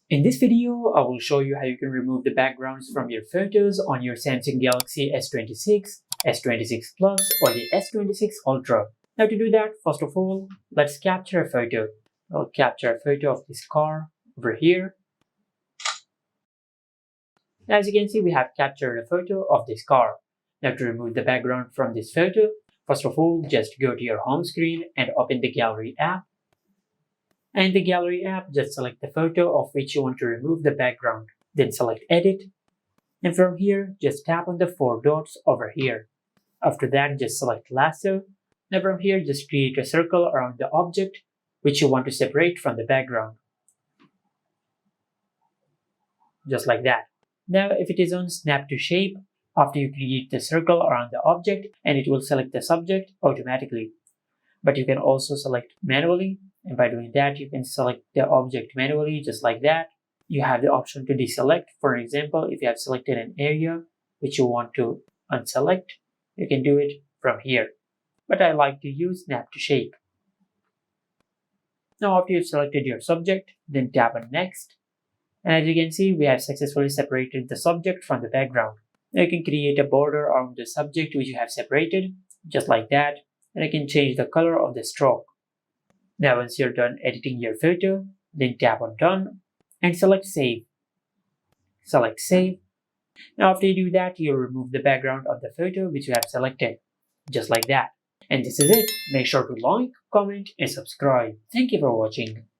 In this video, I will show you how you can remove the backgrounds from your photos on your Samsung Galaxy S26, S26 Plus, or the S26 Ultra. Now to do that, first of all, let's capture a photo. I'll capture a photo of this car over here. As you can see, we have captured a photo of this car. Now to remove the background from this photo, first of all, just go to your home screen and open the Gallery app. And in the Gallery app, just select the photo of which you want to remove the background. Then select Edit. And from here, just tap on the four dots over here. After that, just select Lasso. Now from here, just create a circle around the object which you want to separate from the background. Just like that. Now, if it is on Snap to Shape, after you create the circle around the object, and it will select the subject automatically. But you can also select manually, and by doing that, you can select the object manually, just like that. You have the option to deselect. For example, if you have selected an area which you want to unselect, you can do it from here. But I like to use Snap to Shape. Now, after you've selected your subject, then tap on Next. And as you can see, we have successfully separated the subject from the background. Now you can create a border around the subject which you have separated, just like that, and I can change the color of the stroke. Now once you're done editing your photo, then tap on Done and select Save. Select Save. Now after you do that, you'll remove the background of the photo which you have selected, just like that. And this is it. Make sure to like, comment, and subscribe. Thank you for watching.